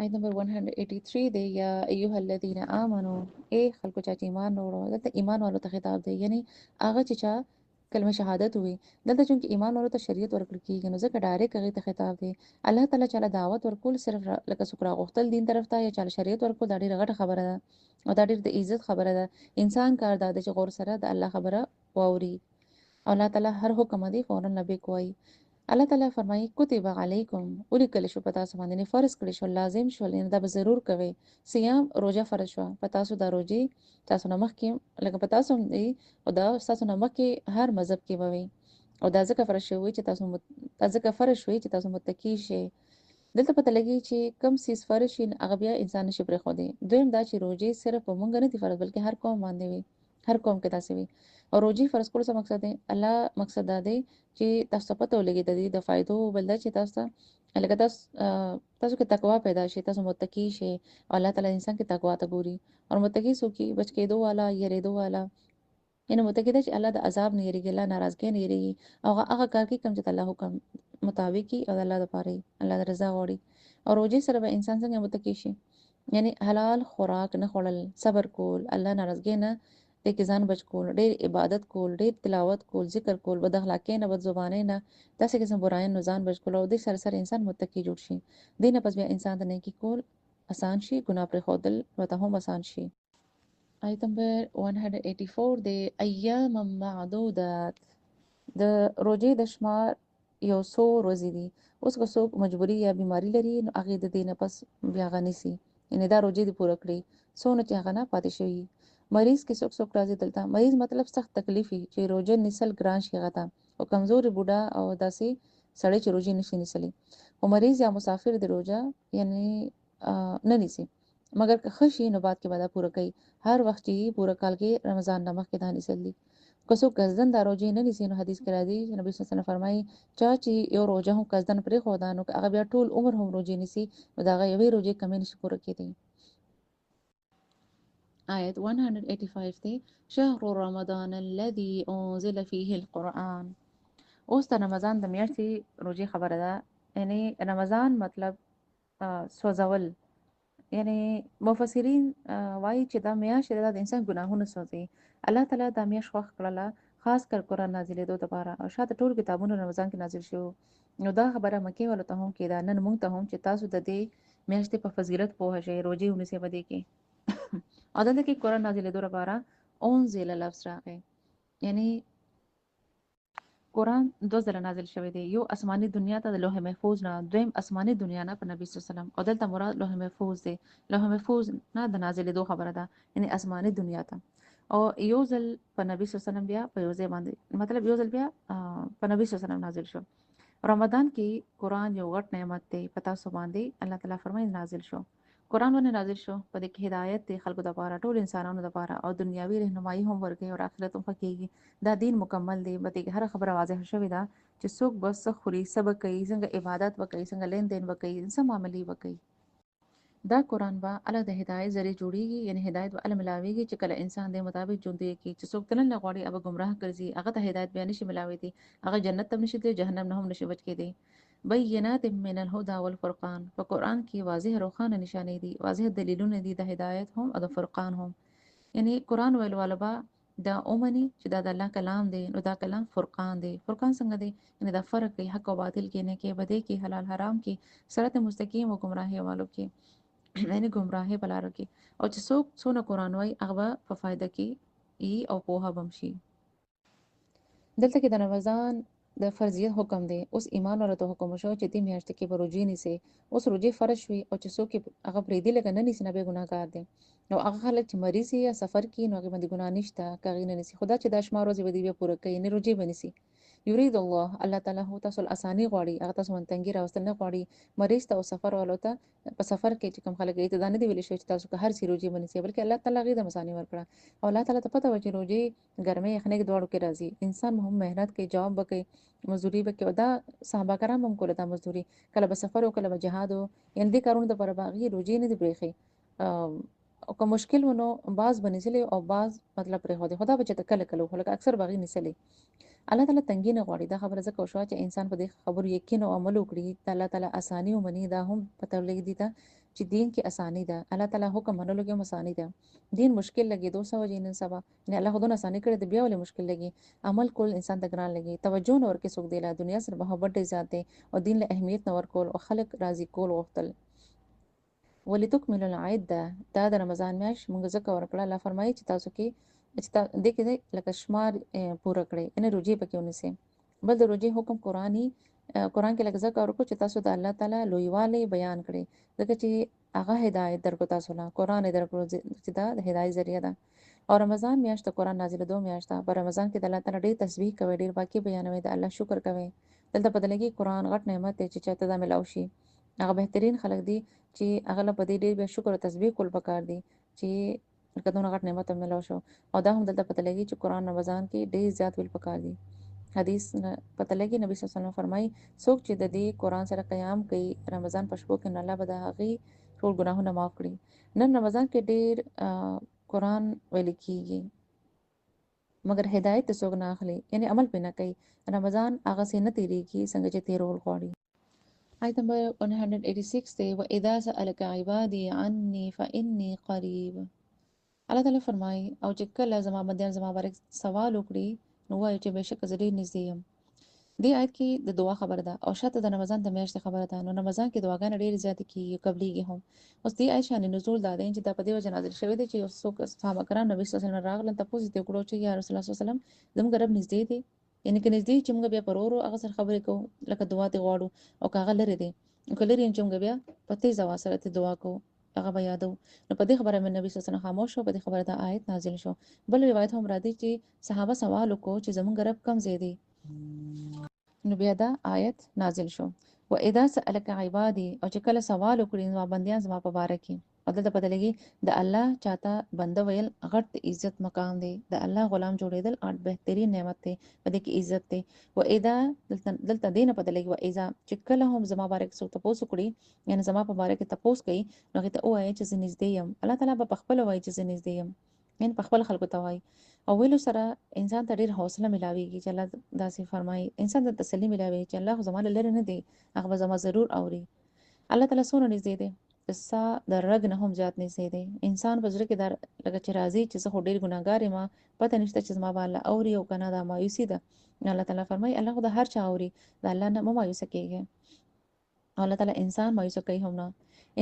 آیت نمبر 183 دی یا ایها الذین آمنو ای خلکو چا چې ایمان وروړو دلته ایمان والو ته خطاب دی یعنی هغه چې چا کلمه شهادت وي دلته چونکې ایمان والو ته شریعت ورکړل کیږي نو ځکه ډایرکټ هغه ته خطاب دی الله تعالی چاله دعوت ورکول صرف لکه سکرا غختل دین طرف ته یا چاله شریعت ورکول دا ډیره غټه خبره ده او دا ډیره د عزت خبره ده انسان کار دا چې غور سره د الله خبره واوري او الله تعالی هر حکم دی فورا لبیک وایي الله تعالی فرمایي کتب علیکم ولیکل شو پتا سو باندې فرض کړی شو لازم شو لین دا به ضرور کوي صيام روزه فرض شو پتا سو دا روزي تاسو نه مخکې لکه پتا سو دی او دا تاسو نه مخکې هر مذهب کې ووي او دا ځکه فرض شوی چې ځکه فرض شوی چې تاسو متکی شئ دلته پته لګي چې کم سیس فرض شي هغه بیا انسان نشي پرې خو دی دویم دا چې روزي صرف په مونږ نه دي فرض بلکې هر قوم باندې وي هر قوم کې تاسو وي او روزي فرض کول څه مقصد دی الله مقصد دا دی چې تاسو پته ولګي د دې د فائدو بل دا چې لکه تاسو کې تقوا پیدا شي تاسو متقی شئ او الله تعالی انسان کې تقوا ته ګوري او متقی سو کې بچ کېدو والا یریدو والا ان متقی دا چې الله د عذاب نه یریږي الله ناراضګي نه یریږي او هغه کار کوي کوم چې الله حکم مطابق او الله د پاره الله د رضا غوړي او روزي سره به انسان څنګه متقی شي یعنی حلال خوراک نه خورل صبر کول الله ناراضګي نه د کې ځان بچ کول ډېر عبادت کول ډېر تلاوت کول ذکر کول بد اخلاقۍ نه بد زبانه نه داسې قسم برایان نه ځان بچ کول او د سره انسان متقی جوړ شي دینه پس بیا انسان ته نیکی کول آسان شي ګناه پر خودل وته هم آسان شي آیت نمبر 184 دی ایام معدودات د روزې د شمار یو څو ورځې دي اوس که څوک مجبوري یا بیماری لري نو هغه د دې نه پس بیا غنيسي یعنی دا روزې دی پوره کړی څونه چې هغه نه پاتې شوی مریض کې څوک راځي دلته مریض مطلب سخت تکلیفي چې روزه نسل ګران شي غته او کمزوري بوډا او داسې سړی چې روزه نشي نسلی او مریض یا مسافر دی روزه یعنی نه نیسي مگر که خشي نو بعد کې بعد پوره کوي هر وخت چې پوره کال کې رمضان نمک کې دانی سلی کسو قصدن دا روزه نه نیسي نو حدیث کې راځي چې نبی صلی الله علیه وسلم فرمایي چې یو روزه هم قصدن پرې خدا نو هغه بیا ټول عمر هم روزه نیسي دا هغه یوې روزه کمې نشي پوره کېدی آیت 185 دی شهر رمضان الذي انزل فيه القرآن اوس د رمضان د میاشتې روزه خبره ده یعنی رمضان مطلب سوځول یعنی مفسرین وایي چې دا میاشت د انسان ګناهونه سوځي الله تعالی دا میاشت خوښ کړله خاص کر قرآن نازلېدو لپاره او شاته ټول کتابونه رمضان کې نازل شو نو دا خبره مکه ولته هم کې دا نن مونږ ته هم چې تاسو د دې میاشتې په فضیلت پوه شئ روزي ونیسئ په دې کې او دلته کې قرآن نازلېدو لپاره انزل لفظ راغی یعنی قرآن دو ځله نازل شوی دی یو آسماني دنیا ته د لوح محفوظ نه دویم آسماني دنیا نه په نبی صلی الله علیه وسلم او دلته مراد لوح محفوظ دی لوح محفوظ نه د نازلېدو خبره ده یعنی آسماني دنیا ته او یو ځل په نبی صلی الله علیه وسلم بیا په یو ځای باندې مطلب یو ځل بیا په نبی صلی الله علیه وسلم نازل شو رمضان کې قرآن یو غټ نعمت دی پتا سو باندې الله تعالی فرمایي نازل شو قرآن ونه نازل شو په دې کې هدایت دی خلکو لپاره ټول انسانانو لپاره او دنیاوی رهنمایي هم ورکړي او آخرت هم پکېږي دا دین مکمل دی به دې هر خبره واضح شوې ده چې څوک بس خوري سبق کوي څنګه عبادت وکړي څنګه لین دین وکړي څنګه معاملې وکړي دا قرآن با الله د هدایت ذریعہ جوړیږي یعنی هدایت به علم ملاويږي چې کله انسان د مطابق ژوند کوي چې څوک تل نه غواړي او گمراه ګرځي هغه ته هدایت بیان شي ملاوي دي هغه جنت ته نشي دي جهنم نه هم نشي بچ کېدی بینات من الهدى والفرقان په قرآن کې واضح روخانه نشانې دي واضح دلیلونه دي د هدایت هم او د فرقان هم یعنی قرآن ویل والبا دا اومني چې دا د الله کلام دی نو دا کلام فرقان دی فرقان څنګه دی یعنی دا فرق کوي حق او باطل کې نه کې بده کې حلال حرام کې صراط مستقیم او گمراهي والو کې یعنی گمراهي بلاره کې او چې څوک څونه قرآن وای هغه په فائدہ کې ای او پوها بمشي دلته کې د رمضان د فرضیت حکم دی اوس ایمان ورته حکم شو چې دې میاشت کې بروجي نيسي اوس روجي فرض شوي او چې څوک هغه پریدي لګ نه نيسي نه به ګناګار دي نو هغه خلک چې مریض یا سفر کې نو هغه باندې ګنا نشته کغې نه نيسي خدا چې د شمار ورځې بدی به پوره کوي نه روجي بنسي یرید الله تعالی هو تاسو اسانی غواړي هغه تاسو منتنګي راوستل نه غواړي مریض ته او سفر والو ته په سفر کې چې کوم خلک ایته دانه دی ویل شي چې تاسو که هر سی روجي بنسي بلکې الله تعالی غي د مسانی ورکړه او الله تعالی ته پته و چې روجي ګرمه یخنه کې دوړو کې راځي انسان هم مهنت کوي جواب وکي مزدوري وکي او دا صحابه کرام هم کوله دا مزدوري کله به سفر او کله به جهاد او ان دې کارونه د پر باغی روجي نه دی بریخي او که مشکل ونه باز بنسلې او باز مطلب پرې هو خدا به چې کله کله هلکه اکثر باغی نسلې الله تعالی تنګي نه غواړي دا خبره زکه شو چې انسان په دې خبرو یقین او عمل وکړي الله تعالی اساني او منی دا هم پته لګی دي چې دین کې اسانی ده، الله تعالی حکم منلو کې هم اسانی ده. دین مشکل لګي 200 وجې نن سبا نه الله خودونه اسانی کړی دی، بیا ولې مشکل لګي؟ عمل کول انسان ته ګران لګي، توجه نه ورکې څوک دی له دنیا سره محبت ډېر زیات دی او دین له اهمیت نه ورکول او خلک راضي کول غوښتل. ولتکملوا العده، دا د رمضان میاشت موږ ځکه ورکړه، الله فرمایي چې تاسو کې چې دې کې لکه شمار پوره کړئ، ان روزي پکې ونیسئ. بل د روزي حکم قرآن کې لکه ذکر ورکړو چې تاسو د الله تعالی لویوالی بیان کړئ، ځکه چې هغه هدایت درکو تاسو له قرآن درکو چې دا د هدایت ذریعہ ده. او رمضان میاشت قرآن نازلېدو میاشت ده. په رمضان کې د الله تعالی ډېر تسبیح کوي، ډېر پاکي بیانوي، د الله شکر کوي. دلته پته لګي قرآن غټ نعمت دی چې چاته دا ملاو شي. هغه بهترین خلک دي چې هغه له په دې ډېر بیا شکر او تسبیح کول پکار دي چې لکه دونه غټ نعمت ملاو شو. او دا هم دلته پته لګي چې قرآن رمضان کې ډېر زیات ویل پکار دي. حدیث پته لګي نبی صلی الله علیه وسلم فرمایي څوک چې د دې قرآن سره قیام کوي رمضان په شپو کې، نو الله به د هغې ټول ګناهونه معاف کړي. نن رمضان کې ډېر قرآن ویل کېږي مګر هدایت څوک نه اخلي، یعنی عمل پې نه کوي. رمضان هغه سي نه تیریږي څنګه چې تیرول غواړي. آیت نمبر 186 دی وَإِذَا سَأَلَكَ عِبَادِي عَنِّي فَإِنِّي قَرِيبٌ. الله تعالی فرمایي او چې کله زما بندیان زما باره سوال وکړي نو وایي چې بېشکه زه ډېر نږدې یم. دې آیت کې د دعا خبره ده او شاته د رمضان د میاشتې خبره ده. نو رمضان کې دعاګانې ډېرې زیاتې کېږي، قبلېږي هم. اوس دې آیت شان نزول دا دی چې دا په دې وجه نازل شوی دی چې یو څوک صحابه کرام نبي صلی الله علیه وسلم راغلل، تپوس یې وکړو چې یا رسول الله صلی الله علیه وسلم زموږ رب نږدې دی، یعنې که نږدې چې موږ بیا په ورو ورو هغه سره خبرې کوو لکه دعا دې غواړو، او که هغه لرې دی نو که لرې یم چې موږ بیا په تیز اواز سره ترې دعا کوو، هغه به یادو. نو په دې خبره مې نبي صلی الله علیه وسلم خاموش شو، په دې خبره دا آیت نازل شو. بل روایت هم راځي چې صحابه سوال وکړو چې زموږ رب کم ځای دی، نو بیا دا آیت نازل شو. وَإِذَا سَأَلَكَ عِبَادِي، او چې کله سوال وکړي زما بندیان زما په باره کې. او دلته پته لګي د الله چاته بنده ویل غټ عزت مقام دی، د الله غلام جوړېدل غټ بهترین نعمت دی، په دې کې عزت دی. وَإِذَا دلته دې نه پته لګي وَإِذَا چې کله هم زما باره کې څوک تپوس وکړي، یعنې زما په باره کې تپوس کوي، نو هغې ته ووایه چې زه نږدې یم. الله تعالی به پخپله وایي چې زه نږدې یم، یعنې په خپل خلکو ته وایي. او ویلو سره انسان ته ډېر حوصله ملاويږي چې الله داسې فرمایي، انسان ته تسلي ملاوي چې الله خو زما له لرې نه دی، هغه به زما ضرور اوري. الله تعالی څومره نږدې دی، د سا د رګ نه هم زیات نږدې دی. انسان په زړه کې دا لکه چې راځي چې زه خو ډېر ګناهګار یم، پته نشته چې زما به الله اوري او که نه، دا مایوسي ده. الله تعالی فرمایي الله خو د هر چا اوري، د الله نه مه مایوسه کېږئ. او الله تعالی انسان مایوسه کوي هم نه.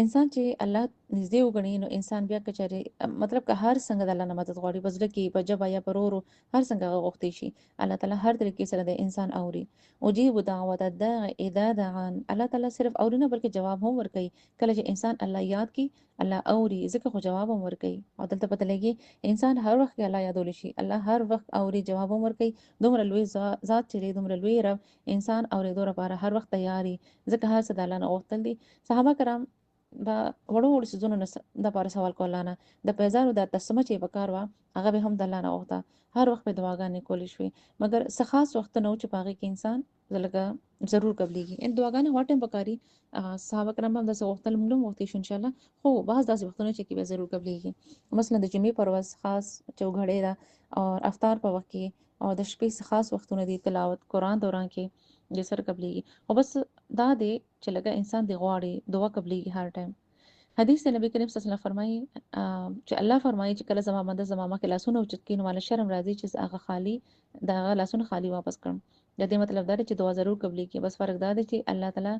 انسان چې الله نږدې وګڼي نو انسان بیا که چېرې مطلب که هر څنګه د الله نه مدد غواړي، په زړه کې په ژبه یا په ورو هر څنګه هغه غوښتی شي، الله تعالی هر طریقې سره د انسان اوري. اجیب دعوت الداع اذا دعان، الله تعالی صرف اوري نه بلکې جواب هم ورکوي. کله چې انسان الله یاد کړي الله اوري، ځکه خو جواب هم ورکوي. او دلته پته لګي انسان هر وخت کې الله یادول شي، الله هر وخت اوري، جواب هم ورکوي. دومره لوی ذات چې دی، دومره لوی رب، انسان اورېدو لپاره هر وخت تیاري، ځکه هر څه د الله نه غوښتل دي. صحابه کرام با وړو وړو څیزونو نه دپاره سوال کول نه، د پیزارو دا تسمه چې پکار وه هغه به هم د الله نه غوښته. هر وخت به دعاګانې کولی شوې، مګر څه خاص وختونه و چې په هغې کې انسان لکه ضرور قبلېږي. ان دعاګانې هر ټایم پکاري، صحابه کرام هم داسې غوښتل، موږ هم غوښتی شو انشاءالله، خو بعض داسې وختونه چې کې به ضرور قبلېږي. مثلا د جمعې پر ورځ خاص چوغړې ده او افطار په وخت کې او د شپې څه خاص وختونه دي، تلاوت قرآن دوران کې د سر قبلېږي. خو بس دا دی چې لکه انسان دی غواړي دعا قبلېږي هر ټایم. حدیث د نبی کریم صلی الله علیه وسلم فرمایي چې الله فرمایي چې کله زما بنده زما مخکې لاسونه اوچت کړي نو ماله شرم راځي چې هغه خالی د هغه لاسونه خالی واپس کړم. د دې مطلب دا دی چې دعا ضرور قبلېږي، بس فرق دا دی چې الله تعالی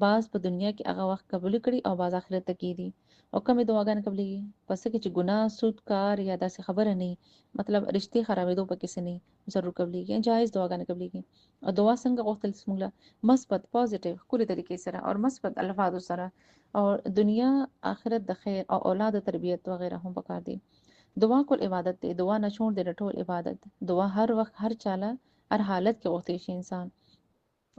بعض په دنیا کې هغه وخت قبول کړي او بعض آخرت ته کېدي. او کومې دعاګانې قبلېږي پس کې چې ګناه سود کار یا داسې خبره نه، مطلب رشتې خرابېدو پکې څه نه، ضرور قبلېږي. جایز دعاګانې قبلېږي. او دعا څنګه غوښتل څموږ مثبت پازیټیو ښکلې طریقې سره او مثبت الفاظو سره، او دنیا آخرت د خیر او اولاد تربیت وغیرہ هم پکار دي. دعا کول عبادت دی، دعا نه شون دی ټول عبادت. دعا هر وخت هر چاله هر حالت کې غوښتي شي انسان.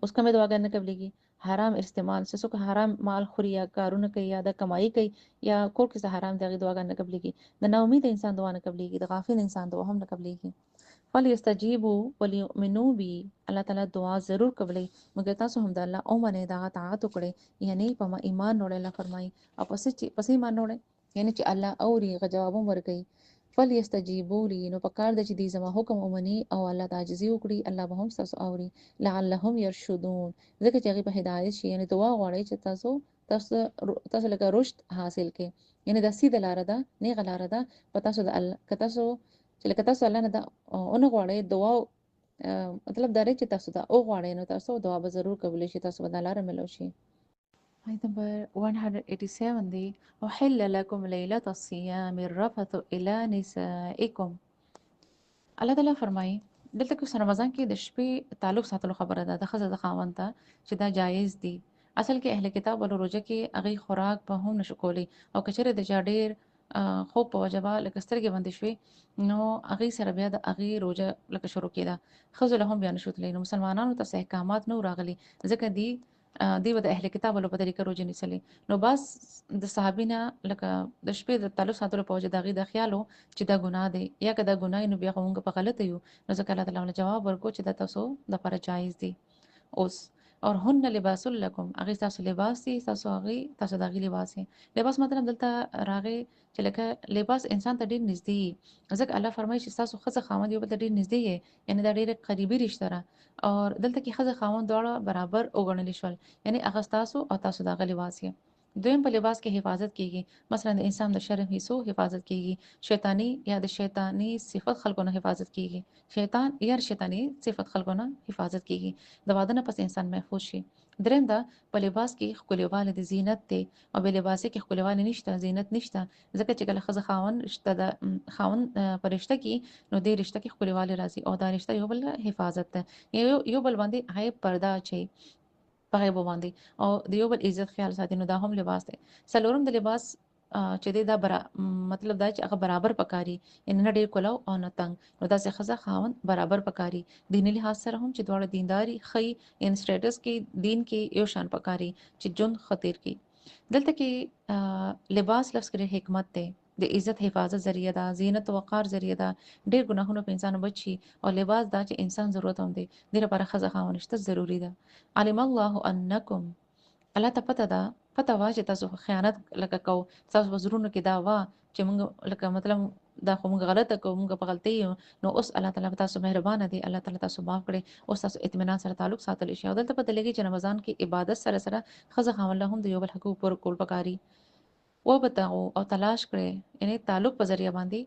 اوس کومه دعاګانې نه قبلېږي؟ حرام استعمال، څوک حرام مال خوري یا کارونه کوي یا د کمایي کوي یا کور کې څه حرام دی، هغې دعاګانې نه قبلېږي. د ناامید انسان دعا نه قبلېږي، د غافل انسان دعا هم نه قبلېږي. فلیستجیبوا وليؤمنوا بی، الله تعالی دعا ضرور قبلوي، مګر تاسو هم د الله ومنئ، د هغه اطاعت وکړئ، یعنی په ما ایمان وروړئ. الله فرمایي او پس ایمان وروړئ، یعنی چې الله اوري، هغه جواب هم ورکوي. فلیستجیبوا لی، نو پکار ده چې دوی زما حکم ومني او الله ته عاجزي وکړي، الله به هم ستاسو اوري. لعلهم یرشدون، ځکه چې هغې په هدایت شي، یعنی دعا غواړئ چې تاسو تاسو لکه رشد حاصل کې، یعنی دا سیده لار ده، نیغه لار ده. په تاسو د الله که تاسو چې لکه تاسو الله نه دا اون غواړئ دعا مطلب دا دی چې تاسو دا او غواړئ نو تاسو دعا به ضرور قبول شي، تاسو به دا لار ملو شي. آیت نمبر 187 دی وحل لكم ليلة الصيام الرفث إلى نسائكم. الله تعالی فرمایي دلته کې رمضان کې د شپې تعلق ساتلو خبره ده د ښځه د خاوند ته چې دا جایز دي. اصل کې اهل کتاب ولو روزه کې هغې خوراک په هم نشو کولی او که چېرې د چا ډېر خوب په وجه به لکه سترګې بندې شوې نو هغې سره بیا د هغې روژه لکه شروع کېده. ښځو له هم بیا نشو تللی نو مسلمانانو ته څه احکامات نه راغلي ځکه دی به د اهل کتاب ولو په طریقه روژې نیسلې. نو بس د صحابي نه لکه د شپې د تعلق ساتلو په وجه د هغې دا خیال و چې دا ګناه دی یا که دا ګناه نو بیا خو موږ په غلطه یو. نو ځکه الله تعالی جواب ورکړو چې دا تاسو دپاره جایز دي. اوس اور هن لباس لکم هغې ستاسو لباس دي تاسو د هغې لباس یې. لباس مطلب دلته راغی چې لکه لباس انسان ته ډېر نږدې یي ځکه الله فرمایي چې ستاسو ښځه خاوند یو بل ته ډېر نږدې یې یعنې دا ډېره قریبي رشته ده. اور دلته کې ښځه خاوند دواړه برابر وګڼلی شول یعنې هغه ستاسو او تاسو د هغه لباس یې. دویم په لباس کې حفاظت کیږي مثلا د انسان د شرم حصو حفاظت کیږي شیطانی یا د شیطانی صفت خلکو نه حفاظت کیږي شیطان یا شیطانی صفت خلکو نه حفاظت کیږي د واده نه پس انسان محفوظ شي. دریم دا په لباس کې ښکلیواله د زینت دی او بې لباسۍ کې ښکلیواله نشته زینت نشته ځکه چې کله ښځه خاوند رشته د خاوند په رشته کې نو دې رشته کې ښکلیواله راځي او دا رشته یو بل حفاظت ده یو بل باندې عیب پرده اچوي په هغې باندې او د یو بل عزت خیال ساتي نو دا هم لباس دی. څلورم د لباس چې دی دا مطلب دا چې هغه برابر پکاري یعنې نه ډېر کولو او نه تنګ نو داسې ښځه خاوند برابر پکاري دیني لحاظ سره هم چې دواړه دینداري ښیي ان سټیټس کې دین کې یو شان پکاري چې ژوند ښه تېر کړي. دلته کې لباس لفظ کې حکمت دی د عزت حفاظت ذریعه ده زینت و وقار ذریعه ده ډېر ګناهونه په انسان بچي او لباس دا چې انسان ضرورت هم دی دې لپاره ښځه خاوند رشته ضروري ده. علم الله انکم الله ته پته وه چې تاسو خیانت لکه کوو تاسو په زړونو کې دا وه چې موږ لکه مطلب دا خو موږ غلطه کوو موږ په غلطۍ یو نو اوس الله تعالی په تاسو مهربانه دی الله تعالی تاسو معاف کړي اوس تاسو اطمینان سره تعلق ساتلی شي او دلته پته لګي چې رمضان کې عبادت سره سره ښځه خاوند له هم د یو بل حقوق پوره کول پکاري وبتغوا او تلاش کړئ یعنی تعلق په ذریعہ باندې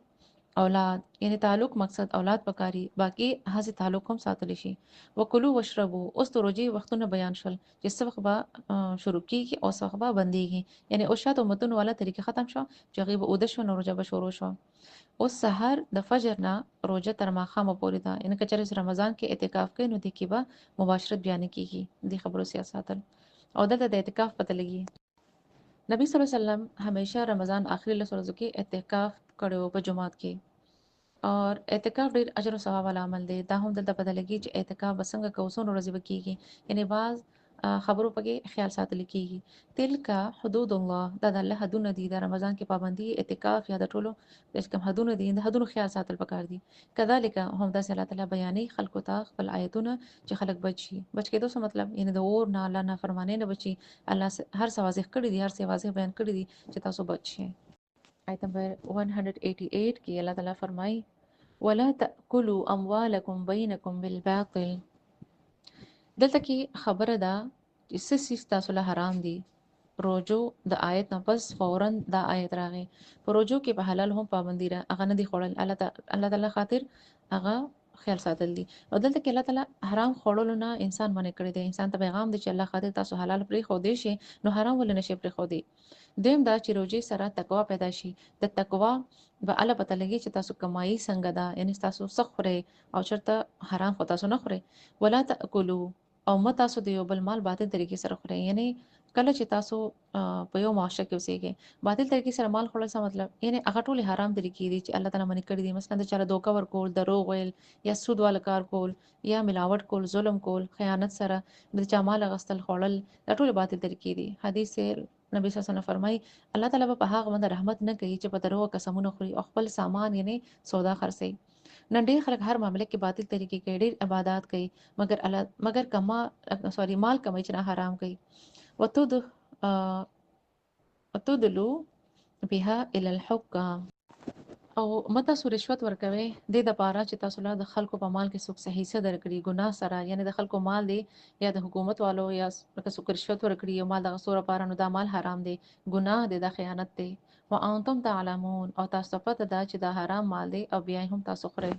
اولاد یعنی تعلق مقصد اولاد پکاري باقی هڅه تعلق هم ساتل شي. وکلو وشربو اوس د روزي وختونه بیان شول چې څه وخت به شروع کیږي او څه وخت به بنديږي یعنی او شاته متون والا طریقه ختم شو چې غیب او د شو نو روزه به شروع شو. اوس سحر د فجر نه روزه تر ماښامه پورې ده یعنی کچره رمضان کې اعتکاف کوي نو د کې به مباشرت بیان کیږي د خبرو سیاست او دلته د اعتکاف پته لګي. نبی صلی الله علیه وسلم همیشه رمضان آخري لس ورځو کې اعتکاف کړو په جمعات کې اور اعتکاف ډیر اجر او ثواب والا عمل دی. دا هم دلته پته لګي چې اعتکاف بسنګ کوسون ورځې وکيږي یعنی بعض خبرو پکې خیال ساتل کیږي. تلکا حدود الله دا د الله حدونه دي د رمضان کې پابندي اعتکاف یا د ټولو د کوم حدونه دي د حدونو خیال ساتل پکار دي. کذالک هم د الله تعالی بیانې خلکو ته خپل آیتونه چې خلک بچي بچ کېدو څه مطلب یعنی د اور نه الله نه فرمانه نه بچي الله هر څه واضح کړی دي هر څه واضح بیان کړی دي چې تاسو بچي. آیت نمبر 188 کې الله تعالی فرمایي ولا تأكلوا اموالکم بینکم بالباطل. دلته کې خبره ده چې څه څیز تاسو له حرام دي. روزو د آیت نه پس فورا دا آیت راغی په روزو کې په حلال هم پابندي را هغه نه دي خوړل الله تعالی خاطر هغه خیال ساتل دي او دلته کې الله تعالی حرام خوړلو نه انسان باندې کړی دی انسان ته پیغام دی چې الله خاطر تاسو حلال پرې خو دې شي نو حرام ول نه شي پرې خو دې. دویم دا چې روزي سره تقوا پیدا شي د تقوا به الله پته لګي چې تاسو کمایي څنګه ده یعنی تاسو سخره او چرته حرام خو تاسو نه خوري. ولا تاکلوا او مت تاسو د یو بل مال باطل طریقې سره خوري یعنی کله چې تاسو په یو معاشره کې اوسېږئ باطل طریقې سره مال خوړل څه مطلب یعنی هغه ټول حرام طریقې دي چې الله تعالی منع کړی دي مثلا د چاره دوکه ورکول دروغ ویل یا سود والا کار کول یا ملاوت کول ظلم کول خیانت سره د چا مال غستل خوړل دا ټول باطل طریقې دي. حدیث نبی صلی الله علیه وسلم فرمایي الله تعالی په هغه باندې رحمت نه کوي چې په دروغ قسمونه خوري او خپل سامان یعنی سودا خرڅي. نن ډېر خلک هر معاملې کې باطل طریقې کوي ډېر عبادت کوي مگر مال کمای چې نه حرام کوي. وتدلو بها الى الحكام او مته تاسو رشوت ورکوي د دپاره چې تاسو له د خلکو په مال کې څوک صحیح حصه درکړي ګناه سره یعنی د خلکو مال دی یا د حکومت والو یا لکه څوک رشوت ورکړي او مال دغه سوره لپاره نو دا مال حرام دی ګناه دی د خیانت دی وانتم تعلمون او تاسو پته ده چې دا حرام مال دی او بیا هم تاسو خورئ